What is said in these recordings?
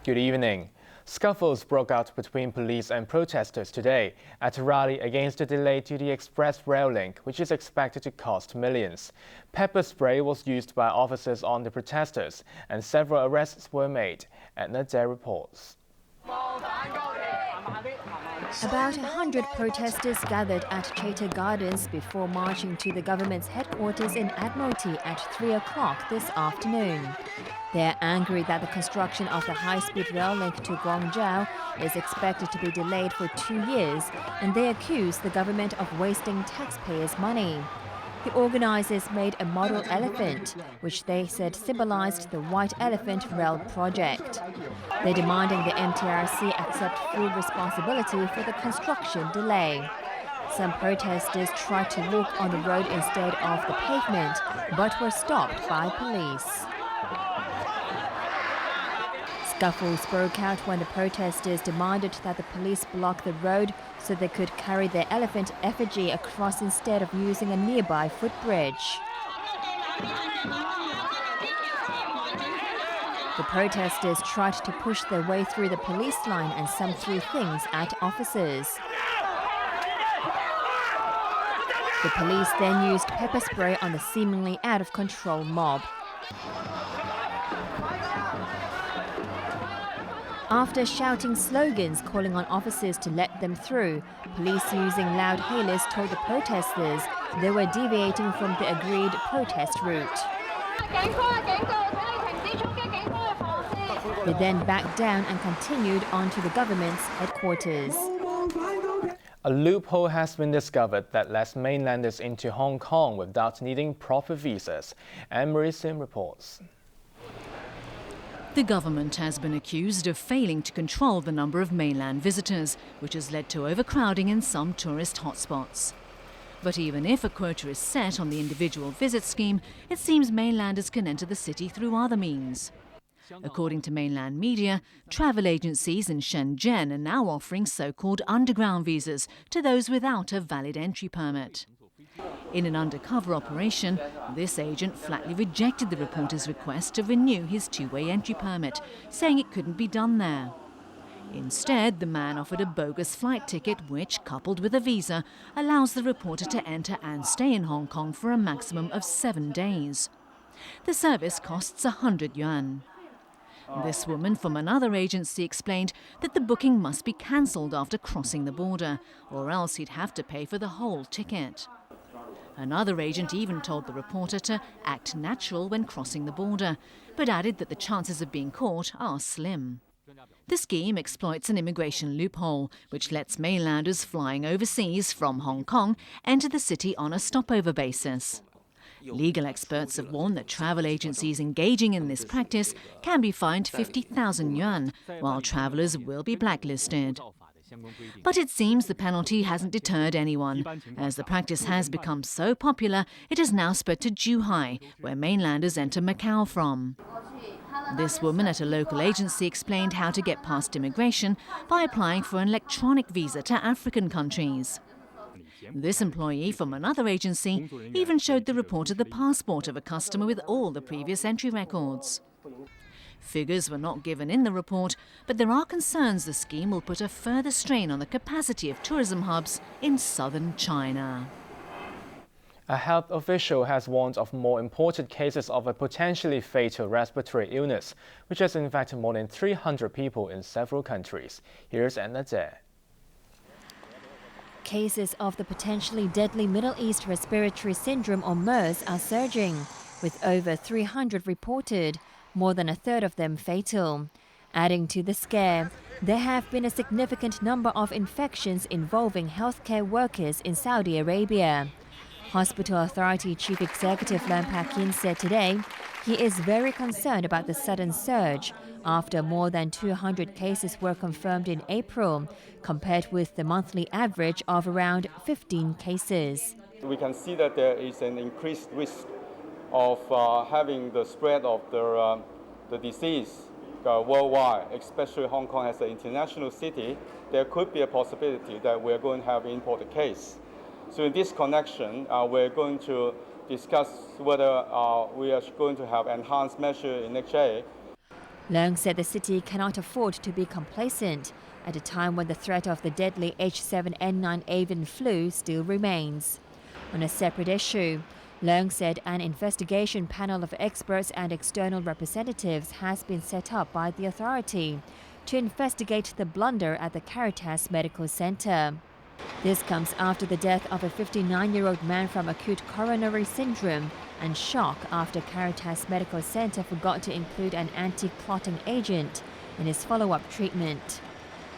Good evening. Scuffles broke out between police and protesters today at a rally against the delay to the express rail link, which is expected to cost millions. Pepper spray was used by officers on the protesters, and several arrests were made. Edna Dare reports. About 100 protesters gathered at Chater Gardens before marching to the government's headquarters in Admiralty at 3 o'clock this afternoon. They are angry that the construction of the high-speed rail link to Guangzhou is expected to be delayed for 2 years, and they accuse the government of wasting taxpayers' money. The organizers made a model elephant, which they said symbolized the White Elephant Rail project. They're demanding the MTRC accept full responsibility for the construction delay. Some protesters tried to walk on the road instead of the pavement, but were stopped by police. Scuffles broke out when the protesters demanded that the police block the road so they could carry their elephant effigy across instead of using a nearby footbridge. The protesters tried to push their way through the police line and some threw things at officers. The police then used pepper spray on the seemingly out-of-control mob. After shouting slogans calling on officers to let them through, police using loud hailers told the protesters they were deviating from the agreed protest route. They then backed down and continued on to the government's headquarters. A loophole has been discovered that lets mainlanders into Hong Kong without needing proper visas. Anne-Marie Sim reports. The government has been accused of failing to control the number of mainland visitors, which has led to overcrowding in some tourist hotspots. But even if a quota is set on the individual visit scheme, it seems mainlanders can enter the city through other means. According to mainland media, travel agencies in Shenzhen are now offering so-called underground visas to those without a valid entry permit. In an undercover operation, this agent flatly rejected the reporter's request to renew his two-way entry permit, saying it couldn't be done there. Instead, the man offered a bogus flight ticket which, coupled with a visa, allows the reporter to enter and stay in Hong Kong for a maximum of 7 days. The service costs 100 yuan. This woman from another agency explained that the booking must be cancelled after crossing the border, or else he'd have to pay for the whole ticket. Another agent even told the reporter to act natural when crossing the border, but added that the chances of being caught are slim. The scheme exploits an immigration loophole, which lets mainlanders flying overseas from Hong Kong enter the city on a stopover basis. Legal experts have warned that travel agencies engaging in this practice can be fined 50,000 yuan, while travellers will be blacklisted. But it seems the penalty hasn't deterred anyone. As the practice has become so popular, it has now spread to Zhuhai, where mainlanders enter Macau from. This woman at a local agency explained how to get past immigration by applying for an electronic visa to African countries. This employee from another agency even showed the reporter the passport of a customer with all the previous entry records. Figures were not given in the report, but there are concerns the scheme will put a further strain on the capacity of tourism hubs in southern China. A health official has warned of more imported cases of a potentially fatal respiratory illness, which has infected more than 300 people in several countries. Here's Edna Dare. Cases of the potentially deadly Middle East respiratory syndrome or MERS are surging, with over 300 reported, more than a third of them fatal. Adding to the scare, there have been a significant number of infections involving healthcare workers in Saudi Arabia. Hospital Authority Chief Executive Lam Pak-yin said today he is very concerned about the sudden surge after more than 200 cases were confirmed in April, compared with the monthly average of around 15 cases. We can see that there is an increased risk of having the spread of the disease worldwide, especially Hong Kong as an international city. There could be a possibility that we're going to have imported case. So in this connection, we're going to discuss whether we are going to have enhanced measures in next year. Yeung said the city cannot afford to be complacent at a time when the threat of the deadly H7N9 avian flu still remains. On a separate issue, Yeung said an investigation panel of experts and external representatives has been set up by the authority to investigate the blunder at the Caritas Medical Center. This comes after the death of a 59-year-old man from acute coronary syndrome and shock after Caritas Medical Center forgot to include an anti-clotting agent in his follow-up treatment.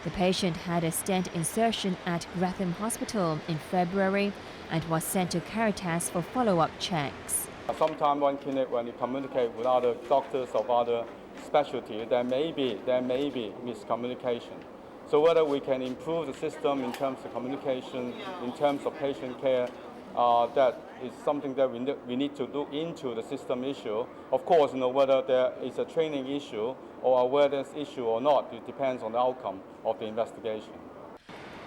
The patient had a stent insertion at Grantham Hospital in February and was sent to Caritas for follow-up checks. Sometimes one clinic, when you communicate with other doctors of other specialty, there may be miscommunication. So whether we can improve the system in terms of communication, in terms of patient care, that is something that we need to look into the system issue. Of course, whether there is a training issue or awareness issue or not, it depends on the outcome of the investigation.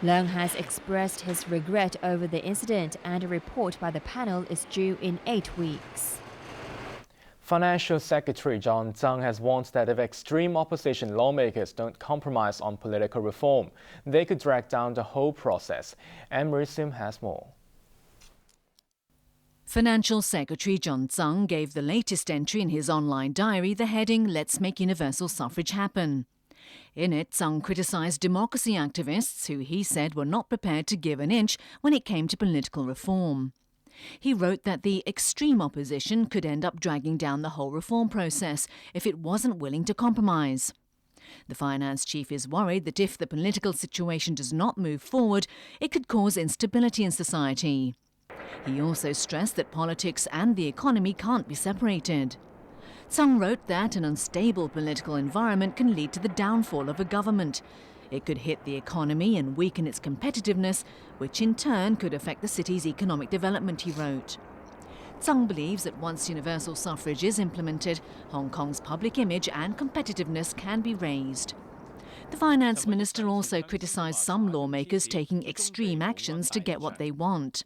Yeung has expressed his regret over the incident, and a report by the panel is due in 8 weeks. Financial Secretary John Yeung has warned that if extreme opposition lawmakers don't compromise on political reform, they could drag down the whole process. And Marisim has more. Financial Secretary John Yeung gave the latest entry in his online diary the heading "Let's Make Universal Suffrage Happen." In it, Yeung criticised democracy activists who he said were not prepared to give an inch when it came to political reform. He wrote that the extreme opposition could end up dragging down the whole reform process if it wasn't willing to compromise. The finance chief is worried that if the political situation does not move forward, it could cause instability in society. He also stressed that politics and the economy can't be separated. Yeung wrote that an unstable political environment can lead to the downfall of a government. It could hit the economy and weaken its competitiveness, which in turn could affect the city's economic development, he wrote. Yeung believes that once universal suffrage is implemented, Hong Kong's public image and competitiveness can be raised. The finance minister also criticised some lawmakers taking extreme actions to get what they want.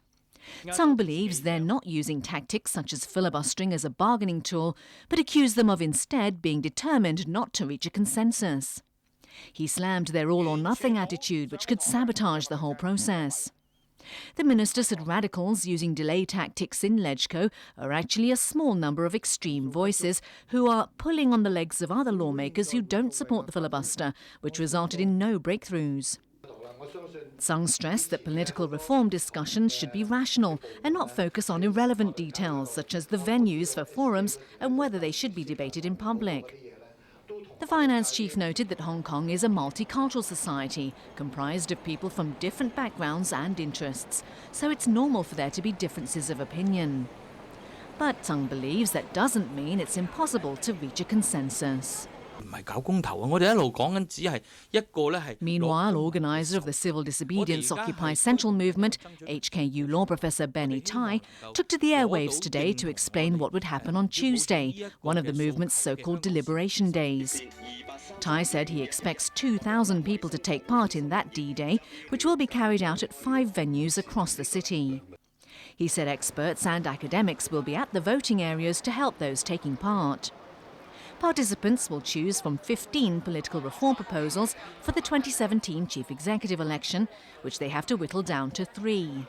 Yeung believes they're not using tactics such as filibustering as a bargaining tool, but accused them of instead being determined not to reach a consensus. He slammed their all-or-nothing attitude, which could sabotage the whole process. The minister said radicals using delay tactics in LegCo are actually a small number of extreme voices who are pulling on the legs of other lawmakers who don't support the filibuster, which resulted in no breakthroughs. Yeung stressed that political reform discussions should be rational and not focus on irrelevant details such as the venues for forums and whether they should be debated in public. The finance chief noted that Hong Kong is a multicultural society comprised of people from different backgrounds and interests, so it's normal for there to be differences of opinion. But Yeung believes that doesn't mean it's impossible to reach a consensus. Meanwhile, organiser of the civil disobedience Occupy Central movement, HKU law professor Benny Tai, took to the airwaves today to explain what would happen on Tuesday, one of the movement's so-called deliberation days. Tai said he expects 2,000 people to take part in that D-Day, which will be carried out at 5 venues across the city. He said experts and academics will be at the voting areas to help those taking part. Participants will choose from 15 political reform proposals for the 2017 chief executive election, which they have to whittle down to 3.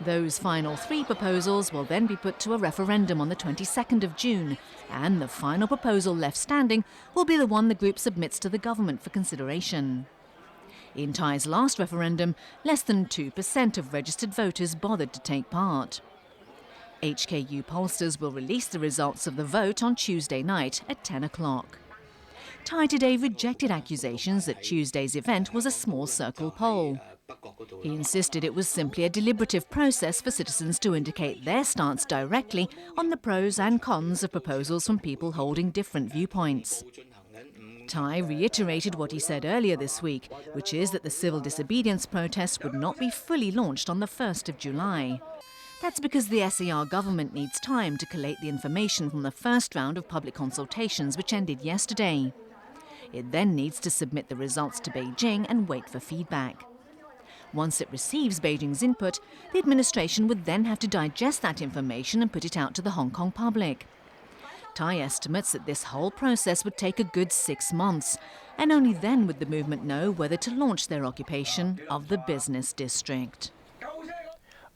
Those final 3 proposals will then be put to a referendum on the 22nd of June, and the final proposal left standing will be the one the group submits to the government for consideration. In Thai's last referendum, less than 2% of registered voters bothered to take part. HKU pollsters will release the results of the vote on Tuesday night at 10 o'clock. Thai today rejected accusations that Tuesday's event was a small circle poll. He insisted it was simply a deliberative process for citizens to indicate their stance directly on the pros and cons of proposals from people holding different viewpoints. Thai reiterated what he said earlier this week, which is that the civil disobedience protest would not be fully launched on the 1st of July. That's because the SAR government needs time to collate the information from the first round of public consultations, which ended yesterday. It then needs to submit the results to Beijing and wait for feedback. Once it receives Beijing's input, the administration would then have to digest that information and put it out to the Hong Kong public. Thai estimates that this whole process would take a good 6 months, and only then would the movement know whether to launch their occupation of the business district.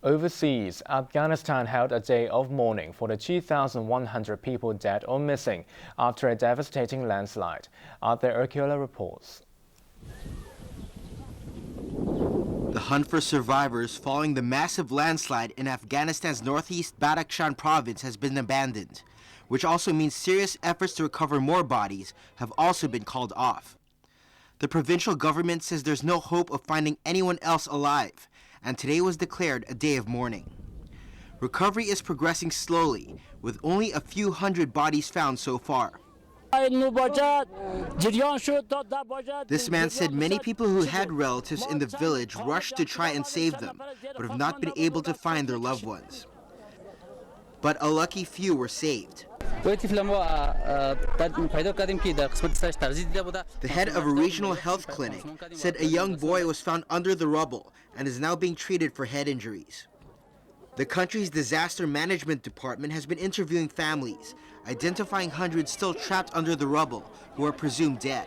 Overseas, Afghanistan held a day of mourning for the 2,100 people dead or missing after a devastating landslide. Arthur Urquiola reports. The hunt for survivors following the massive landslide in Afghanistan's northeast Badakhshan province has been abandoned, which also means serious efforts to recover more bodies have also been called off. The provincial government says there's no hope of finding anyone else alive, and today was declared a day of mourning. Recovery is progressing slowly, with only a few hundred bodies found so far. This man said many people who had relatives in the village rushed to try and save them, but have not been able to find their loved ones. But a lucky few were saved. The head of a regional health clinic said a young boy was found under the rubble and is now being treated for head injuries. The country's disaster management department has been interviewing families, identifying hundreds still trapped under the rubble who are presumed dead.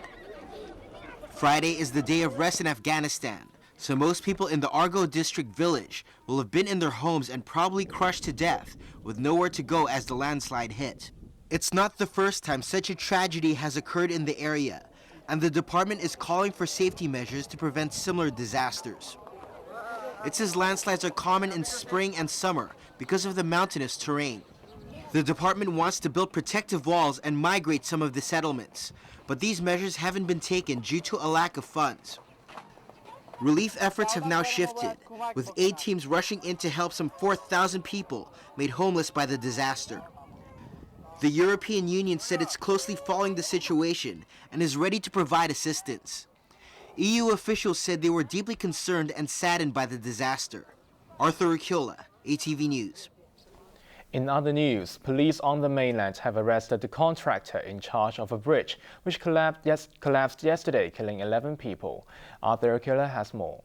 Friday is the day of rest in Afghanistan, so most people in the Argo district village will have been in their homes and probably crushed to death with nowhere to go as the landslide hit. It's not the first time such a tragedy has occurred in the area, and the department is calling for safety measures to prevent similar disasters. It says landslides are common in spring and summer because of the mountainous terrain. The department wants to build protective walls and migrate some of the settlements, but these measures haven't been taken due to a lack of funds. Relief efforts have now shifted, with aid teams rushing in to help some 4,000 people made homeless by the disaster. The European Union said it's closely following the situation and is ready to provide assistance. EU officials said they were deeply concerned and saddened by the disaster. Arthur Urquiola, ATV News. In other news, police on the mainland have arrested the contractor in charge of a bridge which collapsed yesterday, killing 11 people. Arthur Urquiola has more.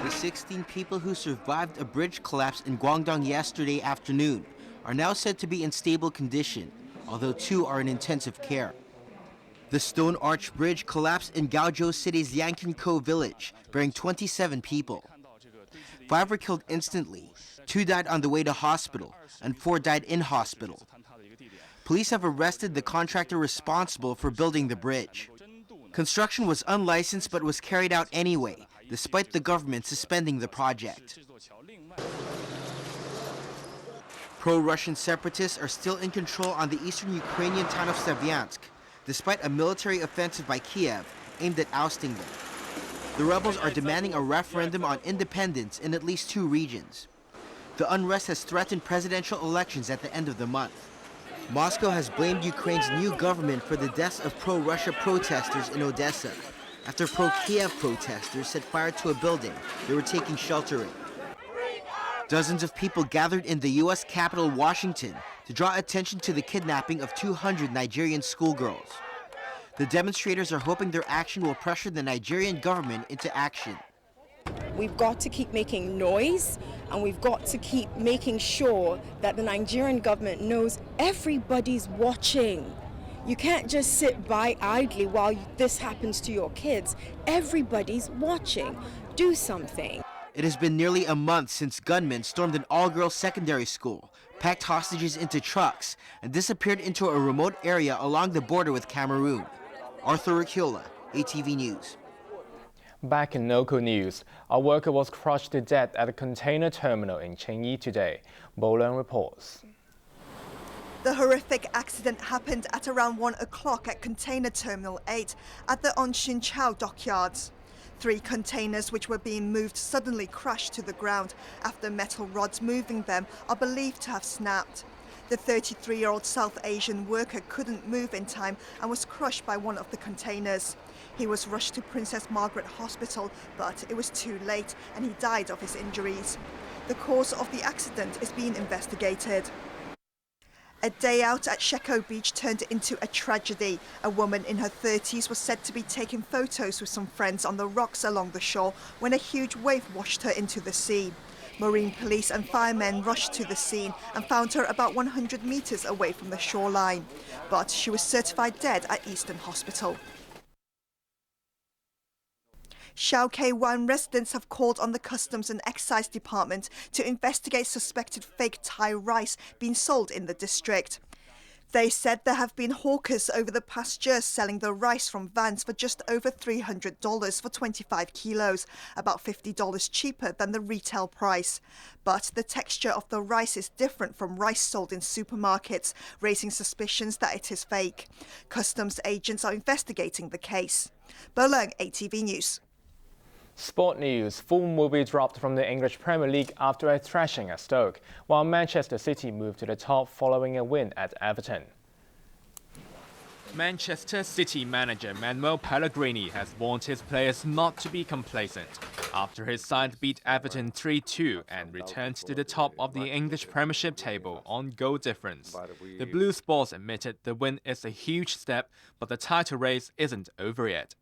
The 16 people who survived a bridge collapse in Guangdong yesterday afternoon are now said to be in stable condition, although 2 are in intensive care. The stone arch bridge collapsed in Gaozhou City's Yanqinkou village, bearing 27 people. 5 were killed instantly, 2 died on the way to hospital, and 4 died in hospital. Police have arrested the contractor responsible for building the bridge. Construction was unlicensed but was carried out anyway, despite the government suspending the project. Pro-Russian separatists are still in control on the eastern Ukrainian town of Slavyansk, despite a military offensive by Kiev aimed at ousting them. The rebels are demanding a referendum on independence in at least 2 regions. The unrest has threatened presidential elections at the end of the month. Moscow has blamed Ukraine's new government for the deaths of pro-Russia protesters in Odessa, after pro-Kiev protesters set fire to a building they were taking shelter in. Dozens of people gathered in the U.S. capital, Washington, to draw attention to the kidnapping of 200 Nigerian schoolgirls. The demonstrators are hoping their action will pressure the Nigerian government into action. We've got to keep making noise, and we've got to keep making sure that the Nigerian government knows everybody's watching. You can't just sit by idly while this happens to your kids. Everybody's watching. Do something. It has been nearly a month since gunmen stormed an all-girls secondary school, packed hostages into trucks, and disappeared into a remote area along the border with Cameroon. Arthur Urquiola, ATV News. Back in local news, a worker was crushed to death at a container terminal in Chengyi today. Bolan reports. The horrific accident happened at around 1 o'clock at Container Terminal 8 at the Onxinchao dockyards. 3 containers which were being moved suddenly crashed to the ground after metal rods moving them are believed to have snapped. The 33-year-old South Asian worker couldn't move in time and was crushed by one of the containers. He was rushed to Princess Margaret Hospital, but it was too late and he died of his injuries. The cause of the accident is being investigated. A day out at Sheko Beach turned into a tragedy. A woman in her 30s was said to be taking photos with some friends on the rocks along the shore when a huge wave washed her into the sea. Marine police and firemen rushed to the scene and found her about 100 metres away from the shoreline. But she was certified dead at Eastern Hospital. Shao K1 residents have called on the Customs and Excise Department to investigate suspected fake Thai rice being sold in the district. They said there have been hawkers over the past year selling the rice from vans for just over $300 for 25 kilos, about $50 cheaper than the retail price. But the texture of the rice is different from rice sold in supermarkets, raising suspicions that it is fake. Customs agents are investigating the case. Berlin, ATV News. Sport news. Fulham will be dropped from the English Premier League after a thrashing at Stoke, while Manchester City moved to the top following a win at Everton. Manchester City manager Manuel Pellegrini has warned his players not to be complacent after his side beat Everton 3-2 and returned to the top of the English Premiership table on goal difference. The Blue Sports admitted the win is a huge step, but the title race isn't over yet.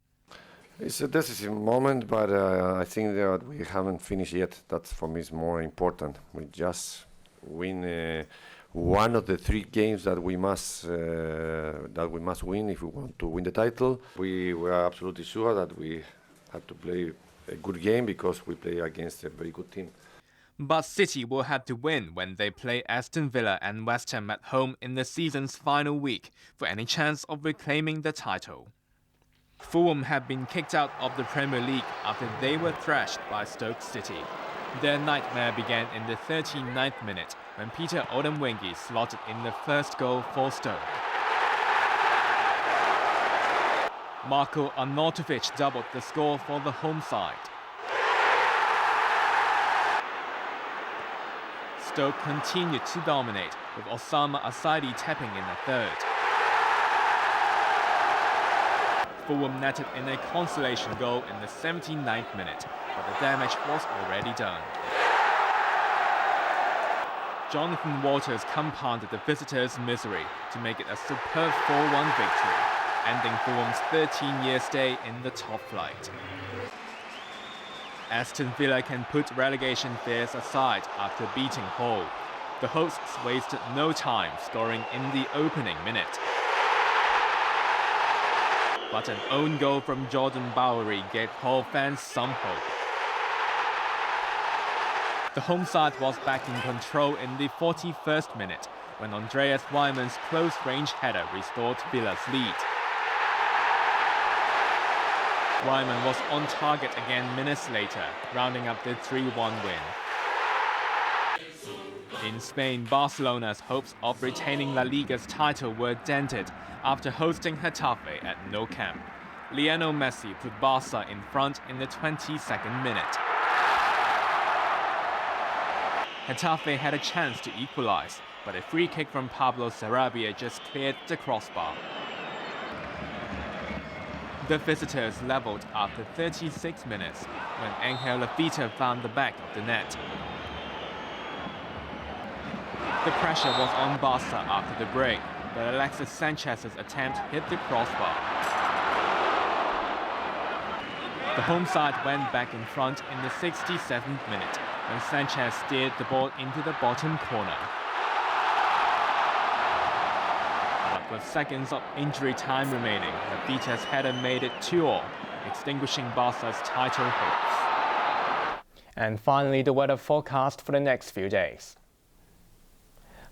It's a decisive moment, but I think that we haven't finished yet. That for me is more important. We just win one of the 3 games that we must win if we want to win the title. We were absolutely sure that we had to play a good game because we play against a very good team. But City will have to win when they play Aston Villa and West Ham at home in the season's final week for any chance of reclaiming the title. Fulham have been kicked out of the Premier League after they were thrashed by Stoke City. Their nightmare began in the 39th minute when Peter Odemwingie slotted in the first goal for Stoke. Marko Arnautovic doubled the score for the home side. Stoke continued to dominate, with Osama Asadi tapping in the third. Fulham netted in a consolation goal in the 79th minute, but the damage was already done. Jonathan Walters compounded the visitors' misery to make it a superb 4-1 victory, ending Fulham's 13-year stay in the top flight. Aston Villa can put relegation fears aside after beating Hull. The hosts wasted no time scoring in the opening minute. But an own goal from Jordan Bowery gave Hull fans some hope. The home side was back in control in the 41st minute when Andreas Wyman's close-range header restored Villa's lead. Wyman was on target again minutes later, rounding up the 3-1 win. In Spain, Barcelona's hopes of retaining La Liga's title were dented after hosting Getafe at Nou Camp. Lionel Messi put Barca in front in the 22nd minute. Getafe had a chance to equalize, but a free kick from Pablo Sarabia just cleared the crossbar. The visitors leveled after 36 minutes when Angel Lafita found the back of the net. The pressure was on Barca after the break, but Alexis Sanchez's attempt hit the crossbar. The home side went back in front in the 67th minute when Sanchez steered the ball into the bottom corner. But with seconds of injury time remaining, Lafita's header made it 2-2, extinguishing Barca's title hopes. And finally, the weather forecast for the next few days.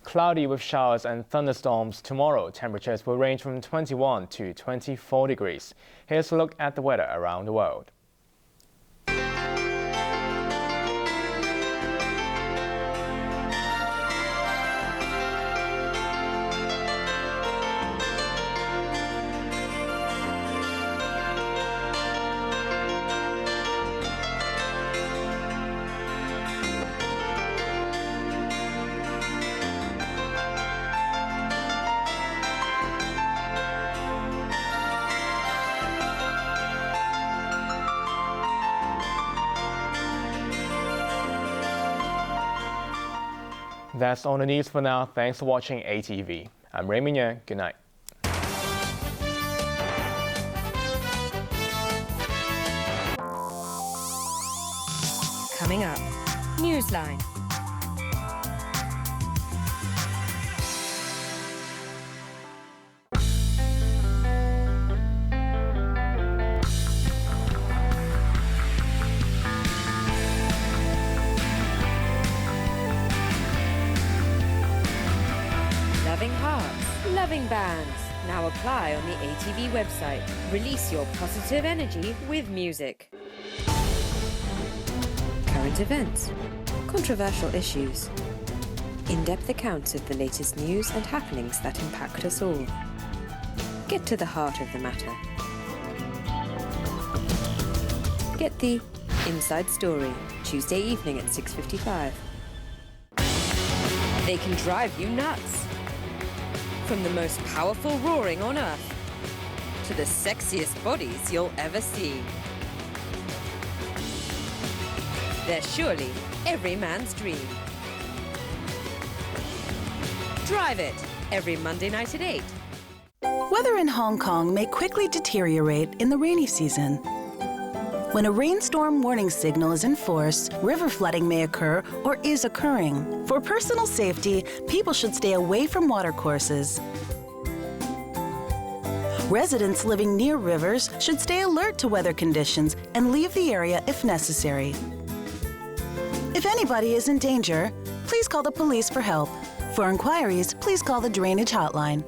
Cloudy with showers and thunderstorms tomorrow. Temperatures will range from 21 to 24 degrees. Here's a look at the weather around the world. That's all the news for now. Thanks for watching ATV. I'm Raymond Yeung. Good night. Coming up, news. Newsline. Loving hearts, loving bands. Now apply on the ATV website. Release your positive energy with music. Current events, controversial issues, in-depth accounts of the latest news and happenings that impact us all. Get to the heart of the matter. Get the Inside Story, Tuesday evening at 6:55. They can drive you nuts. From the most powerful roaring on Earth to the sexiest bodies you'll ever see. They're surely every man's dream. Drive it every Monday night at 8. Weather in Hong Kong may quickly deteriorate in the rainy season. When a rainstorm warning signal is in force, river flooding may occur or is occurring. For personal safety, people should stay away from watercourses. Residents living near rivers should stay alert to weather conditions and leave the area if necessary. If anybody is in danger, please call the police for help. For inquiries, please call the Drainage Hotline.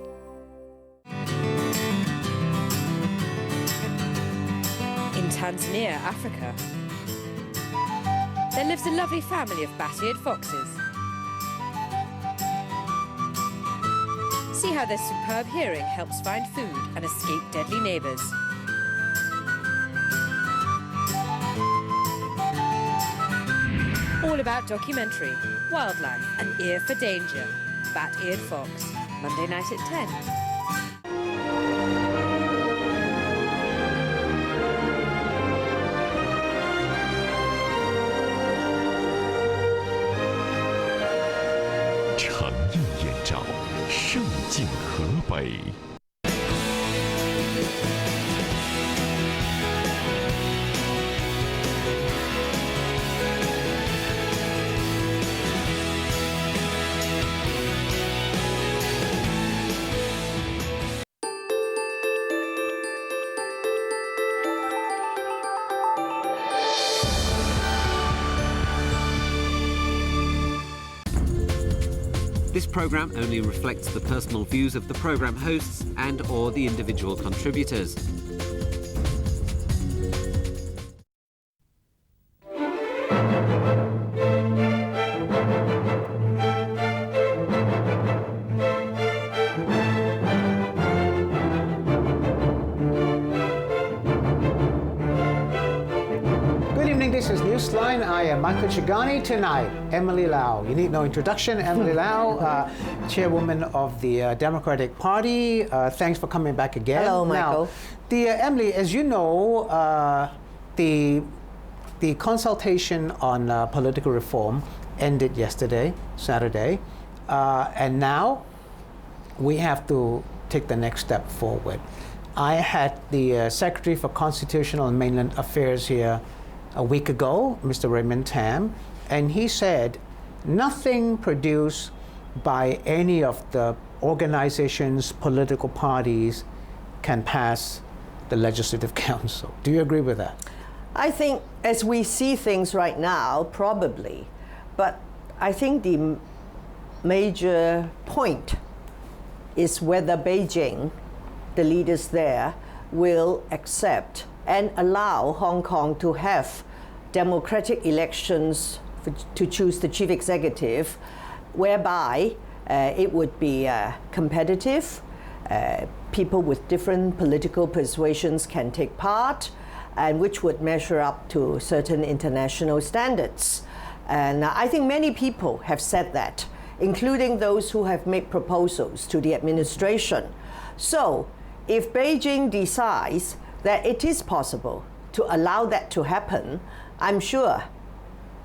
In Tanzania, Africa, there lives a lovely family of bat-eared foxes. See how their superb hearing helps find food and escape deadly neighbours. All about documentary, wildlife, an ear for danger. Bat-eared fox, Monday night at 10. This programme only reflects the personal views of the programme hosts and/or the individual contributors. This is Newsline. I am Michael Chigani. Tonight, Emily Lau. You need no introduction. Emily Lau, chairwoman of the Democratic Party. Thanks for coming back again. Hello, Michael. Now, Emily, as you know, the consultation on political reform ended yesterday, Saturday, and now we have to take the next step forward. I had the Secretary for Constitutional and Mainland Affairs here a week ago, Mr. Raymond Tam, and he said nothing produced by any of the organizations, political parties can pass the Legislative Council. Do you agree with that? I think as we see things right now, probably, but I think the major point is whether Beijing, the leaders there, will accept and allow Hong Kong to have democratic elections to choose the chief executive, whereby it would be competitive, people with different political persuasions can take part, and which would measure up to certain international standards. And I think many people have said that, including those who have made proposals to the administration. So if Beijing decides that it is possible to allow that to happen, I'm sure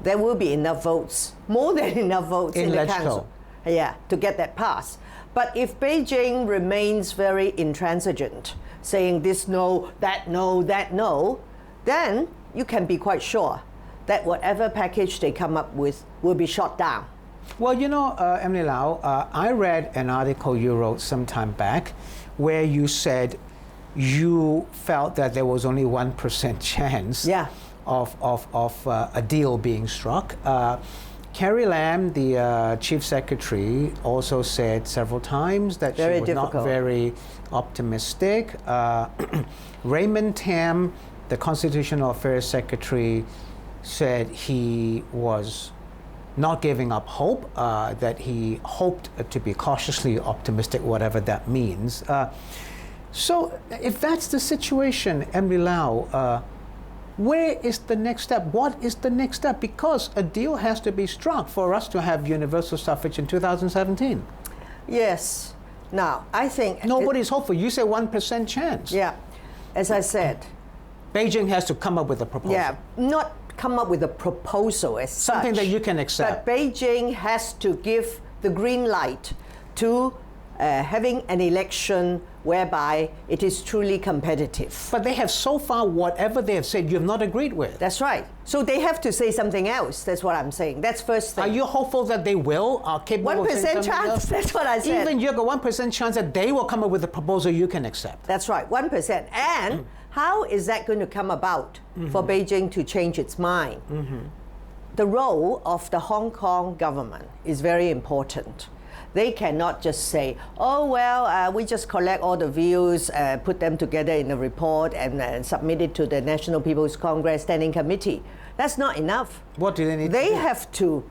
there will be enough votes, more than enough votes in the council, to get that passed. But if Beijing remains very intransigent, saying this no, that no, that no, then you can be quite sure that whatever package they come up with will be shot down. Well, you know, Emily Lau, I read an article you wrote some time back where you said you felt that there was only 1% chance of a deal being struck. Carrie Lam, the chief secretary, also said several times that she was not very optimistic. Raymond Tam, the constitutional affairs secretary, said he was not giving up hope, that he hoped to be cautiously optimistic, whatever that means. So if that's the situation, Emily Lau, where is the next step? What is the next step? Because a deal has to be struck for us to have universal suffrage in 2017. Yes. Now, I think... Nobody's hopeful. You say 1% chance. Yeah. As I said... Beijing has to come up with a proposal. Yeah, not come up with a proposal as such. Something that you can accept. But Beijing has to give the green light to having an election whereby it is truly competitive. But they have so far, whatever they have said, you have not agreed with. That's right. So they have to say something else. That's what I'm saying. That's first thing. Are you hopeful that they will? Are capable of saying something 1% chance, else? that's what I said. Even you have a 1% chance that they will come up with a proposal you can accept. That's right, 1%. And how is that going to come about for Beijing to change its mind? The role of the Hong Kong government is very important. They cannot just say, oh, well, we just collect all the views, put them together in a report and submit it to the National People's Congress Standing Committee. That's not enough. What do they need They to do? have to